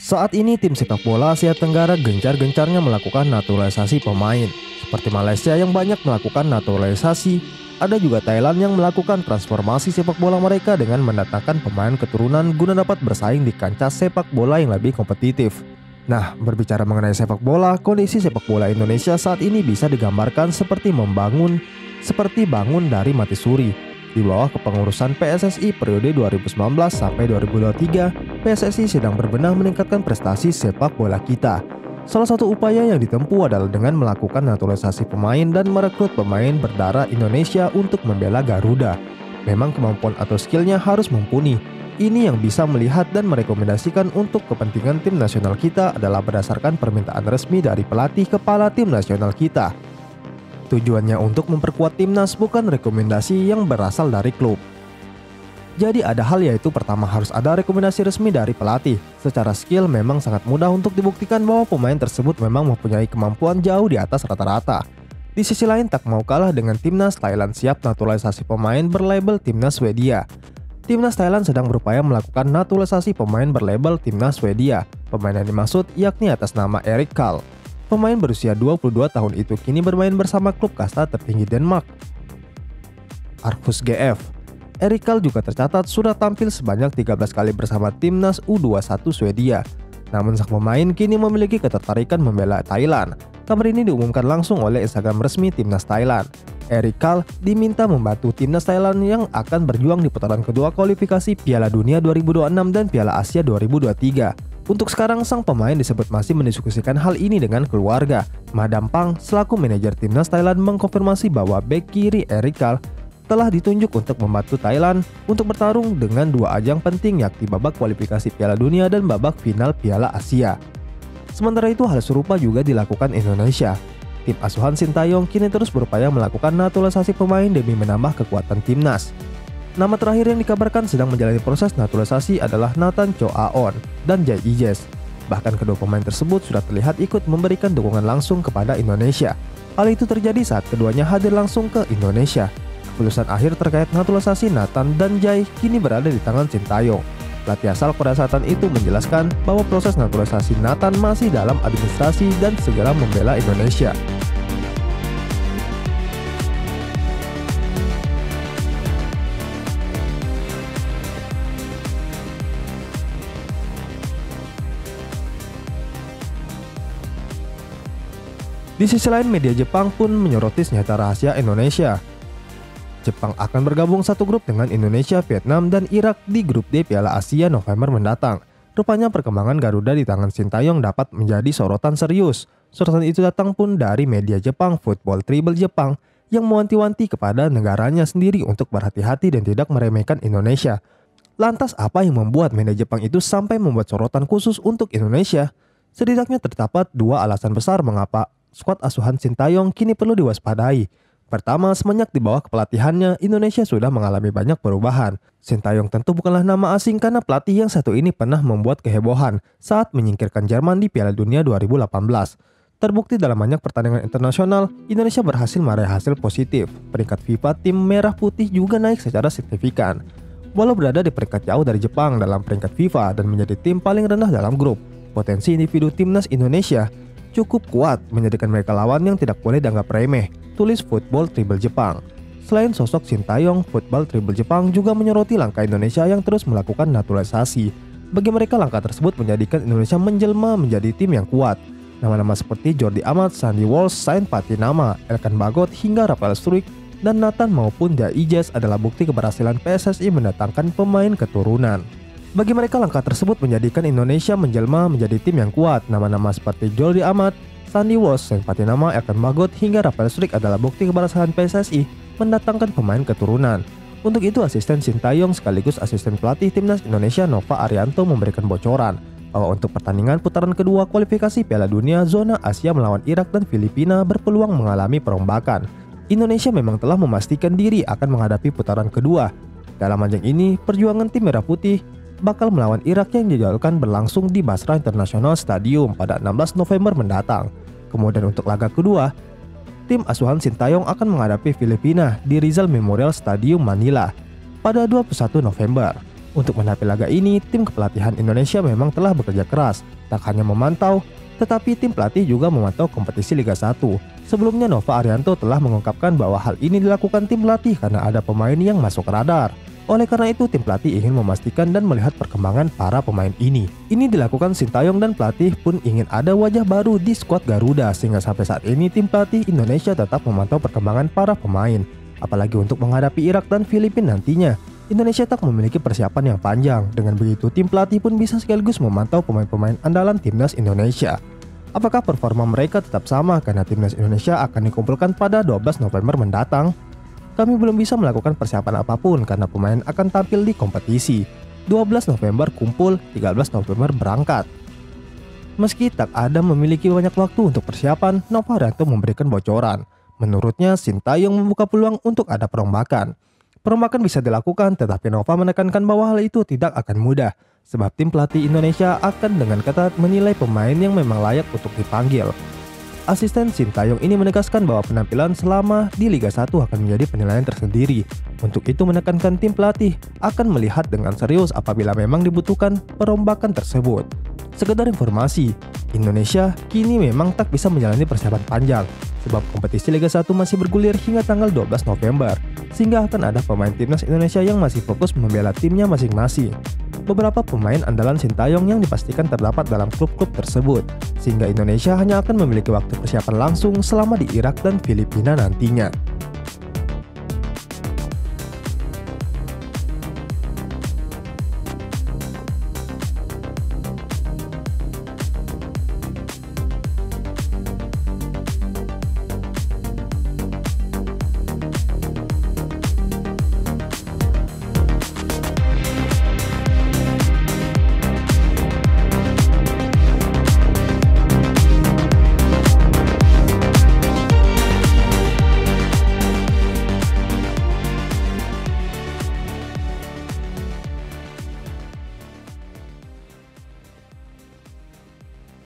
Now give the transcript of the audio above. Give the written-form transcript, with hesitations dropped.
Saat ini tim sepak bola Asia Tenggara gencar-gencarnya melakukan naturalisasi pemain. Seperti Malaysia yang banyak melakukan naturalisasi, ada juga Thailand yang melakukan transformasi sepak bola mereka dengan mendatangkan pemain keturunan guna dapat bersaing di kancah sepak bola yang lebih kompetitif. Nah, berbicara mengenai sepak bola, kondisi sepak bola Indonesia saat ini bisa digambarkan seperti bangun dari mati suri. Di bawah kepengurusan PSSI periode 2019 sampai 2023, PSSI sedang berbenah meningkatkan prestasi sepak bola kita. Salah satu upaya yang ditempuh adalah dengan melakukan naturalisasi pemain dan merekrut pemain berdarah Indonesia untuk membela Garuda. Memang kemampuan atau skillnya harus mumpuni. Ini yang bisa melihat dan merekomendasikan untuk kepentingan tim nasional kita adalah berdasarkan permintaan resmi dari pelatih kepala tim nasional kita. Tujuannya untuk memperkuat timnas, bukan rekomendasi yang berasal dari klub. Jadi ada hal, yaitu pertama harus ada rekomendasi resmi dari pelatih. Secara skill memang sangat mudah untuk dibuktikan bahwa pemain tersebut memang mempunyai kemampuan jauh di atas rata-rata. Di sisi lain, tak mau kalah dengan timnas, Thailand siap naturalisasi pemain berlabel timnas Swedia. Timnas Thailand sedang berupaya melakukan naturalisasi pemain berlabel timnas Swedia. Pemain yang dimaksud yakni atas nama Erik Karl. Pemain berusia 22 tahun itu kini bermain bersama klub kasta tertinggi Denmark, Aarhus GF. Erik Karl juga tercatat sudah tampil sebanyak 13 kali bersama timnas U21 Swedia. Namun sang pemain kini memiliki ketertarikan membela Thailand. Kabar ini diumumkan langsung oleh Instagram resmi timnas Thailand. Erik Karl diminta membantu timnas Thailand yang akan berjuang di putaran kedua kualifikasi Piala Dunia 2026 dan Piala Asia 2023. Untuk sekarang, sang pemain disebut masih mendiskusikan hal ini dengan keluarga. Madam Pang selaku manajer timnas Thailand mengkonfirmasi bahwa bek kiri Erik Karl telah ditunjuk untuk membantu Thailand untuk bertarung dengan dua ajang penting, yakni babak kualifikasi Piala Dunia dan babak final Piala Asia. Sementara itu, hal serupa juga dilakukan Indonesia. Tim asuhan Sintayong kini terus berupaya melakukan naturalisasi pemain demi menambah kekuatan timnas. Nama terakhir yang dikabarkan sedang menjalani proses naturalisasi adalah Nathan Chow Aon dan Jai Ijes. Bahkan kedua pemain tersebut sudah terlihat ikut memberikan dukungan langsung kepada Indonesia. Hal itu terjadi saat keduanya hadir langsung ke Indonesia. Keputusan akhir terkait naturalisasi Nathan dan Jai kini berada di tangan Sintayong. Pelatih asal Korea Selatan itu menjelaskan bahwa proses naturalisasi Nathan masih dalam administrasi dan segera membela Indonesia. Di sisi lain, media Jepang pun menyoroti senjata rahasia Indonesia. Jepang akan bergabung satu grup dengan Indonesia, Vietnam, dan Irak di grup D Piala Asia November mendatang. Rupanya perkembangan Garuda di tangan Sintayong dapat menjadi sorotan serius. Sorotan itu datang pun dari media Jepang, Football Tribal Jepang, yang mewanti-wanti kepada negaranya sendiri untuk berhati-hati dan tidak meremehkan Indonesia. Lantas apa yang membuat media Jepang itu sampai membuat sorotan khusus untuk Indonesia? Setidaknya terdapat dua alasan besar mengapa skuad asuhan Sintayong kini perlu diwaspadai. Pertama, semenjak di bawah kepelatihannya, Indonesia sudah mengalami banyak perubahan. Sintayong tentu bukanlah nama asing karena pelatih yang satu ini pernah membuat kehebohan saat menyingkirkan Jerman di Piala Dunia 2018. Terbukti dalam banyak pertandingan internasional, Indonesia berhasil meraih hasil positif. Peringkat FIFA tim merah putih juga naik secara signifikan. Walau berada di peringkat jauh dari Jepang dalam peringkat FIFA dan menjadi tim paling rendah dalam grup, potensi individu timnas Indonesia cukup kuat menjadikan mereka lawan yang tidak boleh dianggap remeh, tulis Football Tribal Jepang. Selain sosok Sintayong, Football Tribal Jepang juga menyoroti langkah Indonesia yang terus melakukan naturalisasi. Bagi mereka, langkah tersebut menjadikan Indonesia menjelma menjadi tim yang kuat. Nama-nama seperti Jordi Amat, Sandy Walsh, Sain Patinama, Elkan Bagot, hingga Rafael Struijk dan Nathan maupun Jai Ijes adalah bukti keberhasilan PSSI mendatangkan pemain keturunan. Bagi mereka, langkah tersebut menjadikan Indonesia menjelma menjadi tim yang kuat. Nama-nama seperti Jordi Amat, Sandy Walsh, Sain Patinama, Elkan Bagot, hingga Rafael Struijk adalah bukti keberhasilan PSSI mendatangkan pemain keturunan. Untuk itu, asisten Sintayong sekaligus asisten pelatih timnas Indonesia Nova Arianto memberikan bocoran bahwa untuk pertandingan putaran kedua kualifikasi Piala Dunia zona Asia melawan Irak dan Filipina berpeluang mengalami perombakan. Indonesia memang telah memastikan diri akan menghadapi putaran kedua. Dalam ajang ini, perjuangan tim merah putih bakal melawan Irak yang dijadwalkan berlangsung di Basra International Stadium pada 16 November mendatang. Kemudian untuk laga kedua, tim asuhan Sintayong akan menghadapi Filipina di Rizal Memorial Stadium Manila pada 21 November. Untuk menghadapi laga ini, tim kepelatihan Indonesia memang telah bekerja keras, tak hanya memantau, tetapi tim pelatih juga memantau kompetisi Liga 1. Sebelumnya Nova Arianto telah mengungkapkan bahwa hal ini dilakukan tim pelatih karena ada pemain yang masuk radar. Oleh karena itu, tim pelatih ingin memastikan dan melihat perkembangan para pemain ini. Ini dilakukan Sintayong dan pelatih pun ingin ada wajah baru di skuad Garuda, sehingga sampai saat ini tim pelatih Indonesia tetap memantau perkembangan para pemain. Apalagi untuk menghadapi Irak dan Filipina nantinya, Indonesia tak memiliki persiapan yang panjang. Dengan begitu, tim pelatih pun bisa sekaligus memantau pemain-pemain andalan timnas Indonesia. Apakah performa mereka tetap sama karena timnas Indonesia akan dikumpulkan pada 12 November mendatang? Kami belum bisa melakukan persiapan apapun karena pemain akan tampil di kompetisi. 12 November kumpul, 13 November berangkat. Meski tak ada memiliki banyak waktu untuk persiapan, Nova Arianto memberikan bocoran. Menurutnya, Sintayong membuka peluang untuk ada perombakan. Perombakan bisa dilakukan, tetapi Nova menekankan bahwa hal itu tidak akan mudah, sebab tim pelatih Indonesia akan dengan ketat menilai pemain yang memang layak untuk dipanggil. Asisten Sintayong ini menegaskan bahwa penampilan selama di Liga 1 akan menjadi penilaian tersendiri. Untuk itu menekankan tim pelatih akan melihat dengan serius apabila memang dibutuhkan perombakan tersebut. Sekedar informasi, Indonesia kini memang tak bisa menjalani persiapan panjang, sebab kompetisi Liga 1 masih bergulir hingga tanggal 12 November, sehingga akan ada pemain timnas Indonesia yang masih fokus membela timnya masing-masing. Beberapa pemain andalan Sintayong yang dipastikan terdapat dalam klub-klub tersebut, sehingga Indonesia hanya akan memiliki waktu persiapan langsung selama di Irak dan Filipina nantinya.